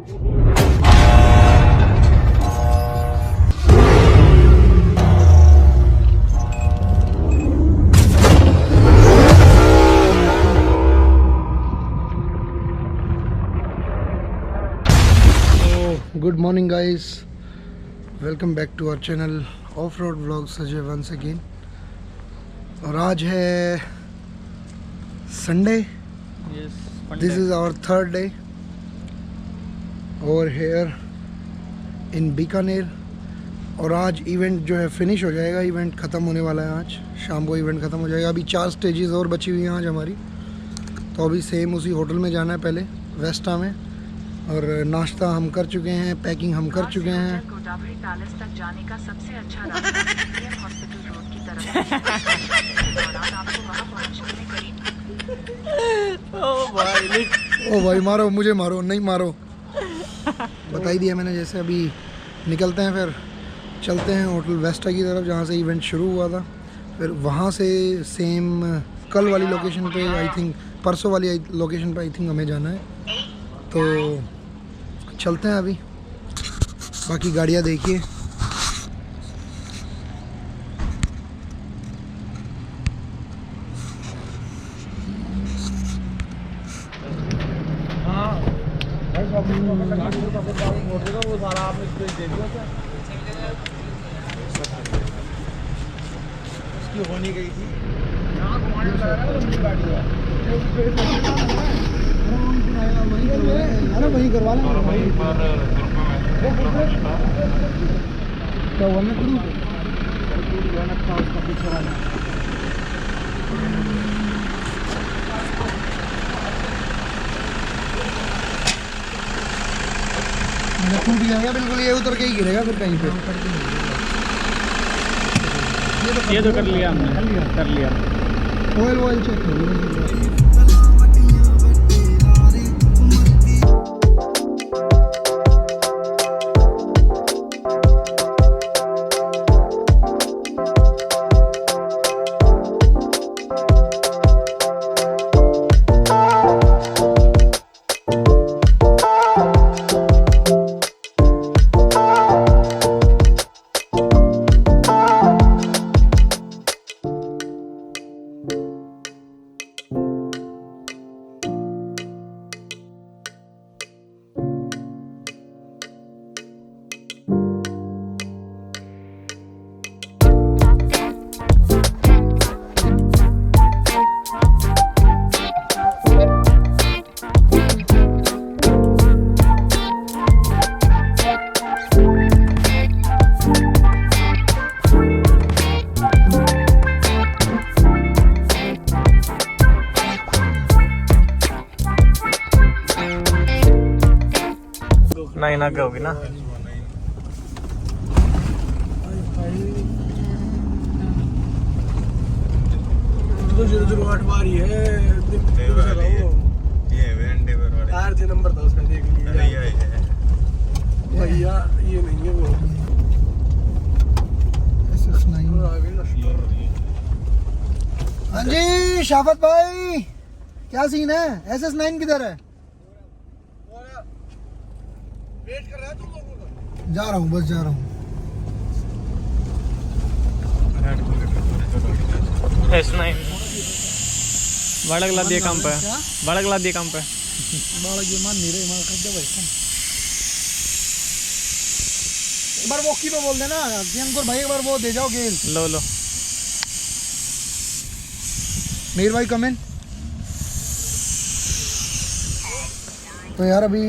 Good morning guys, welcome back to our channel offroadvlogsajay once again। और आज है Sunday, this is our third day over here in Bikaner. और आज event जो है फिनिश हो जाएगा, इवेंट ख़त्म होने वाला है। आज शाम को इवेंट ख़त्म हो जाएगा। अभी 4 स्टेजेस और बची हुई हैं आज हमारी। तो अभी सेम उसी होटल में जाना है, पहले वेस्टा में। और नाश्ता हम कर चुके हैं, पैकिंग हम कर चुके हैं। तक जाने का सबसे अच्छा रास्ता हॉस्पिटल रोड की तरफ है। आपको वहां पहुंचने में करीब। ओ भाई मारो, मुझे मारो, नहीं मारो। बता ही दिया मैंने। जैसे अभी निकलते हैं, फिर चलते हैं होटल वेस्टा की तरफ, जहाँ से इवेंट शुरू हुआ था। फिर वहाँ से सेम कल वाली लोकेशन पे, आई थिंक परसों वाली लोकेशन पे आई थिंक हमें जाना है। तो चलते हैं अभी, बाकी गाड़ियाँ देखिए। वो सारा आपने दे दिया था, उसकी होनी गई थी। अरे वही करवा लें, क्या हुआ उसका पीछे वाला। टूट जाएगा बिल्कुल, ये उतर के ही गिरेगा फिर कहीं पे। ये तो कर लिया हमने, कर लिया। ऑयल चेक कर लिया। नहीं ना होगी ना। तो 008 बारी है, RJ नंबर था उसका, देख लिया भैया। ये नहीं है वो SS9। हाँ जी शाफत भाई, क्या सीन है? SS9 किधर है? वेट कर रहा है तुम लोगों का? जा रहा हूँ, बस जा रहा हूँ। S9 बड़गला दिए काम पे, बड़गला दिए काम पे। बालक ये मान नहीं रहे, मान कर दे भाई। एक बार वो की पे बोल देना अंकुर भाई, एक बार वो दे जाओ गेल। लो लो मीर भाई कमेंट। तो यार अभी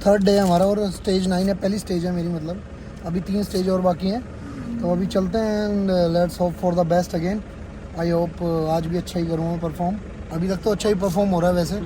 थर्ड डे है हमारा और स्टेज 9 है, पहली स्टेज है मेरी, मतलब अभी 3 स्टेज और बाकी हैं। तो अभी चलते हैं, let's hope for the best again. I hope आज भी अच्छा ही करूँगा परफॉर्म। अभी तक तो अच्छा ही परफॉर्म हो रहा है वैसे।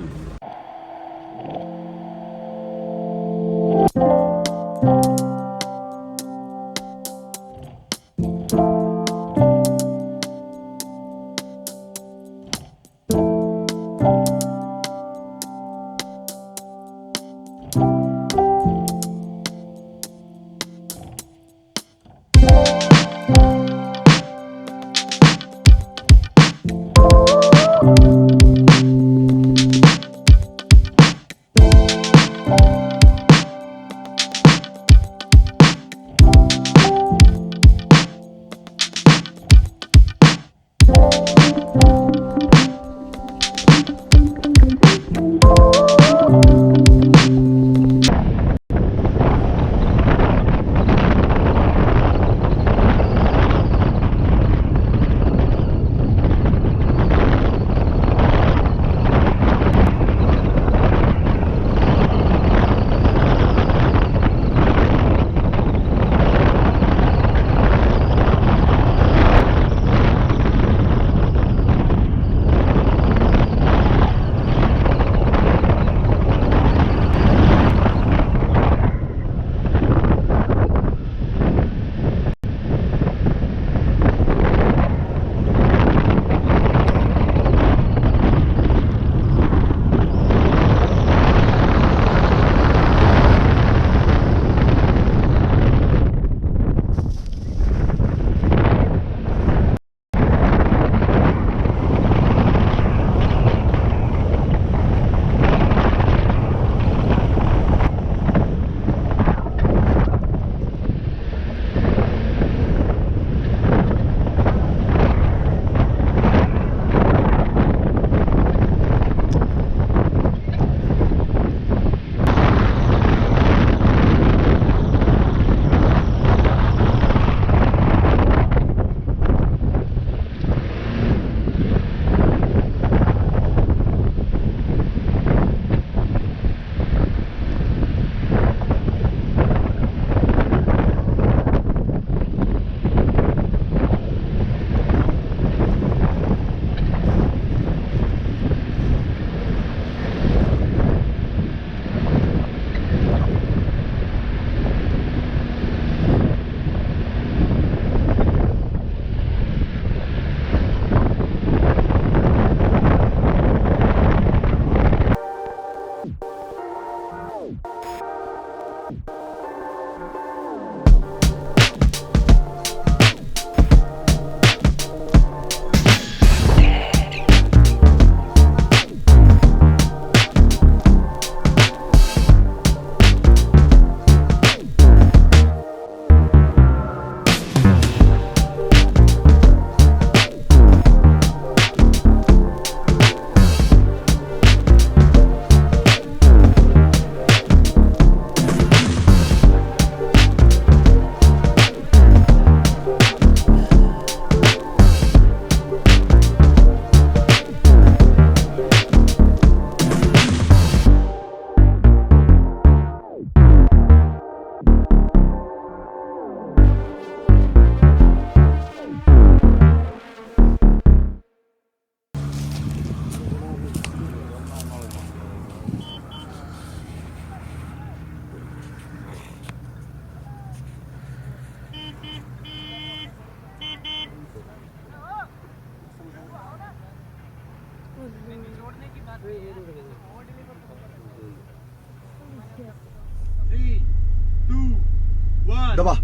दबा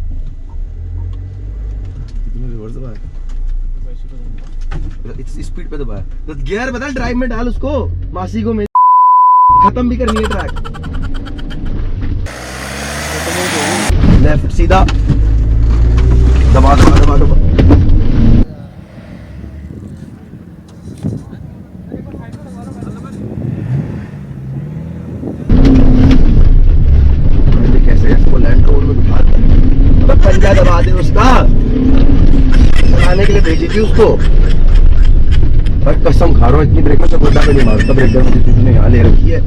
रिवर्स दबा स्पीड पे दबा गियर बदल ड्राइव में डाल उसको मासी को मेरी खत्म भी करनी है ट्रैक लेफ्ट सीधा दबा दबा दबा दबा कैसे इसको लैंड रोड में बिठा पंजा दबा दे उसका चलाने के लिए भेजी थी उसको पर कसम खा रहा हूँ इतनी ब्रेक में से गोटा पे नहीं मारता ब्रेक ने यहाँ ले रखी है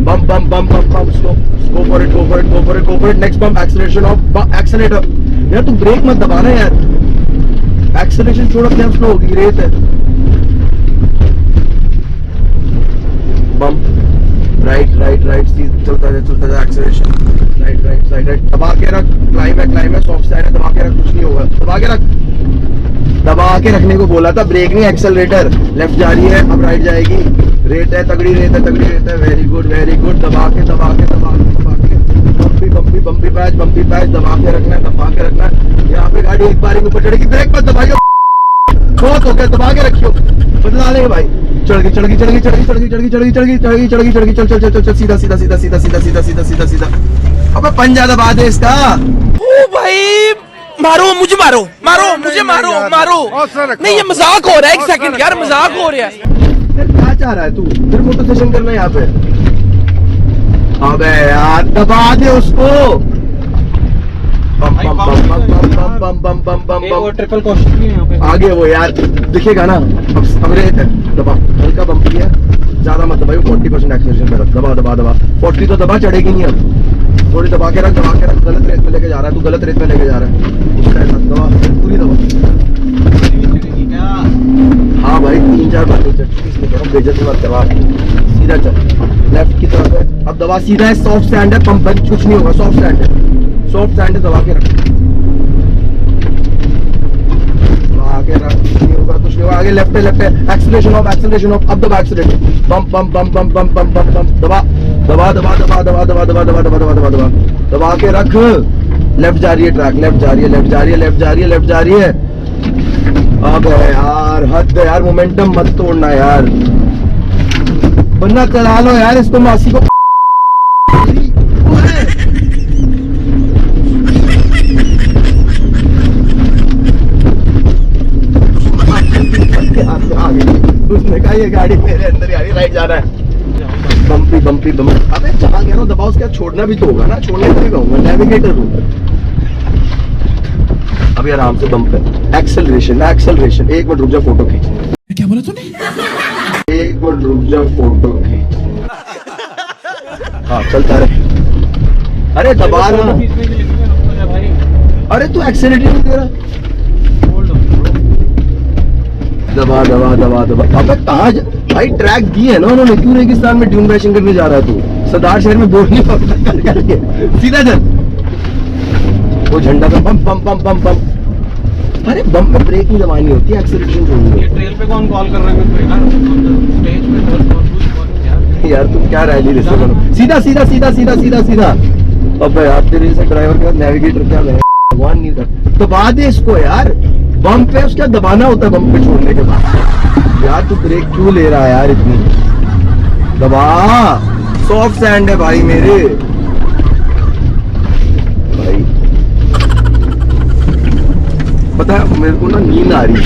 बम बम बम बम बम slow go for it go for it go for it go for it next बम एक्सेलरेशन ऑफ एक्सेलेरेटर यार तू ब्रेक मत दबाना यार एक्सेलरेशन छोड़ अपने आप स्लो होगी रेत है बम राइट राइट राइट चलता जा acceleration right right side right दबा के रख क्लाइम है सॉफ्ट साइड है दबा के रख कुछ नहीं होगा दबा के रख दबा के रखने को बोला था ब्रेक नहीं एक्सेलरेटर लेफ्ट जा रही है अब राइट जाएगी रेत है तगड़ी रेत है वेरी गुड दबा के बम्पी पैच दबा के रखना है यहाँ पे गाड़ी एक बारी में ऊपर चढ़ेगी ब्रेक मत दबाइयो बहुत हो गया दबा के रखियो बदला लेंगे भाई चढ़ गई सीधा अबे पंजा दबा दे इसका ओ भाई मारो मुझे मारो नहीं ये मजाक हो रहा है एक सेकंड यार मजाक हो रहा है फिर क्या चाह रहा है तू फिर फोटो सेशन करना है यहाँ पे अबे यार दबा दे उसको ट्रिपल कॉस्ट भी है यहाँ पे आगे वो यार दिखेगा ना अब रेत है दबा हल्का बम्प किया ज्यादा मत दबाइयो 40% एक्सेलरेशन पे रख दबा 40 तो दबा चढ़ेगी नहीं अब थोड़ी दबा के रख गलत रेत में लेके जा रहा है तू गलत रेत में लेके जा रहा है दबा पूरी दबा हाँ भाई 3-4 बार बेइज्जती मत करवा सीधा चल लेफ्ट की तरफ है अब दबा सीधा है सॉफ्ट सैंड है पंप कुछ नहीं होगा सॉफ्ट सैंड है दबा के रख कुछ नहीं होगा आगे लेफ्ट है एक्सेलरेशन ऑफ अब दबा एक्सेलरेशन बम दबा के रख लेफ्ट जा रही है ट्रैक लेफ्ट जा रही है अब यार हद है यार मोमेंटम मत तोड़ना यार वरना चला लो यार इसको मासी को उसने कहा ये गाड़ी मेरे अंदर यार राइट जा रहा है बम्पी अबे जहाँ गया ना दबाव उसके छोड़ना भी तो होगा ना छोड़ने को नहीं कहूंगा नेविगेटर हूँ अभी आराम से बम्प है एक्सेलरेशन एक मिनट रुक जा फोटो खींच क्या बोला तूने एक मिनट रुक जा फोटो खींच हाँ चलता रहे अरे दबा ना अरे तू एक्सेलरेटर नहीं दे रहा दबा अबे कहाँ भाई ट्रैक दी है ना उन्होंने क्यों रेगिस्तान में ड्यून बैशिंग करने जा रहा है तू सरदार शहर में बोल नहीं पाता सीधा चल वो झंडा का बम अरे बम पे ब्रेक नहीं दबानी होती है एक्सेलरेशन छोड़नी है ट्रेल पे कौन कॉल कर रहा है स्टेज पे यार तुम क्या रैली रिश्ते करो सीधा अबे यार तेरे से ड्राइवर के साथ नेविगेटर क्या भगवान नहीं कर दबा दे इसको यार बम पे उसका दबाना होता है बम पे छोड़ने के बाद यार तू ब्रेक क्यों ले रहा है यार इतनी दबा सॉफ्ट सैंड है भाई मेरे भाई पता है मेरे को ना नींद आ रही है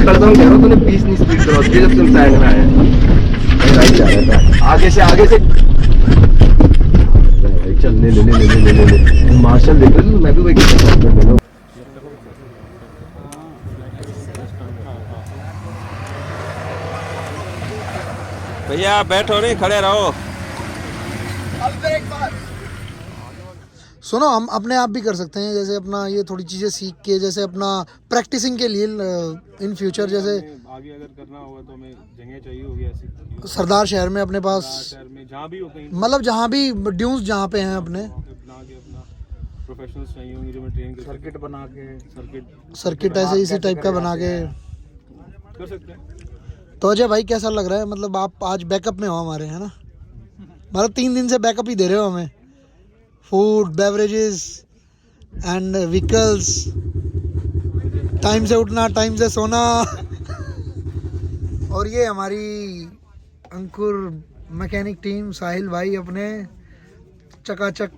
करता हूँ कह रहा हूँ तूने 20 नहीं स्पीड करो जब तुम सैंड में आए राइट जा रहा था आगे से भाई चल ले मार्शल देख रहे मैं भी वही कहता हूँ भैया बैठो नहीं खड़े रहो सुनो हम अपने आप भी कर सकते हैं जैसे अपना ये थोड़ी चीज़ें सीख के जैसे अपना प्रैक्टिसिंग के लिए इन फ्यूचर जैसे आगे अगर करना होगा तो हमें जगह चाहिए होगी ऐसी सरदार शहर में अपने पास शहर में जहाँ भी हो कहीं मतलब जहाँ भी ड्यून्स जहाँ पे हैं अपने अपना प्रोफेशनल्स चाहिए होंगे जो मैं ट्रेन कर सर्किट बना के सर्किट ऐसे इसी टाइप का बना के कर सकते हैं। तो अजय भाई कैसा लग रहा है मतलब आप आज बैकअप में हो हमारे है ना मतलब 3 दिन से बैकअप ही दे रहे हो हमें food beverages and vehicles, time से उठना टाइम से सोना। और ये हमारी अंकुर मैकेनिक टीम, साहिल भाई अपने चकाचक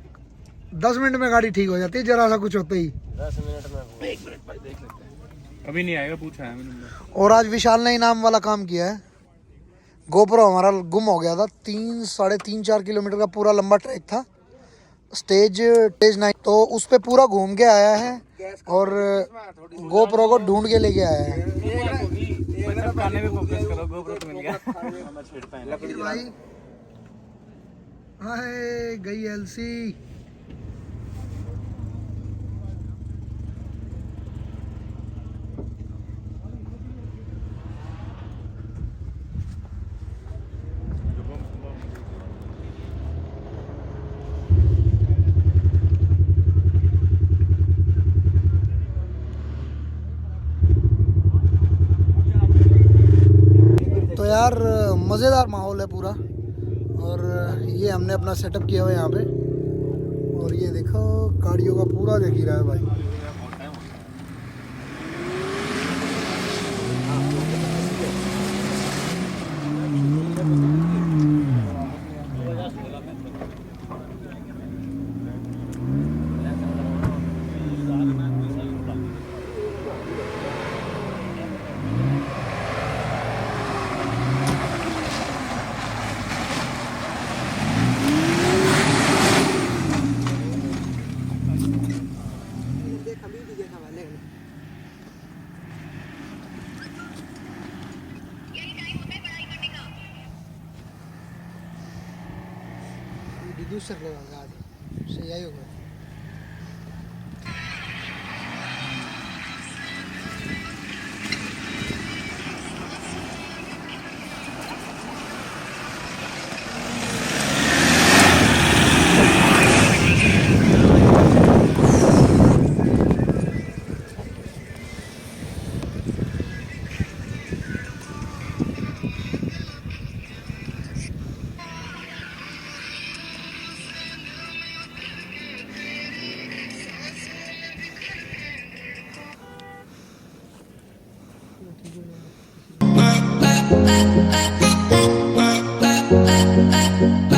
10 मिनट में गाड़ी ठीक हो जाती है, जरा सा कुछ होते ही। 10 मिनट में। 1 मिनट भाई देख लेते हैं। अभी नहीं आएगा, पूछा है मैंने। और आज विशाल ने इनाम वाला काम किया है। गोप्रो हमारा गुम हो गया था, 3-3.5-4 किलोमीटर का पूरा लंबा ट्रैक था, स्टेज 9, तो उस पे पूरा घूम के आया है और गोप्रो को ढूंढ के लेके आया है। खाने पे फोकस करो, गोप्रो तो मिल गया। भाई हाय गई एलसी। तो यार मज़ेदार माहौल है पूरा, और ये हमने अपना सेटअप किया हुआ है यहाँ पे, और ये देखो गाड़ियों का पूरा देख ही रहा है भाई। दूसर लगा सही आई होगा। Bye.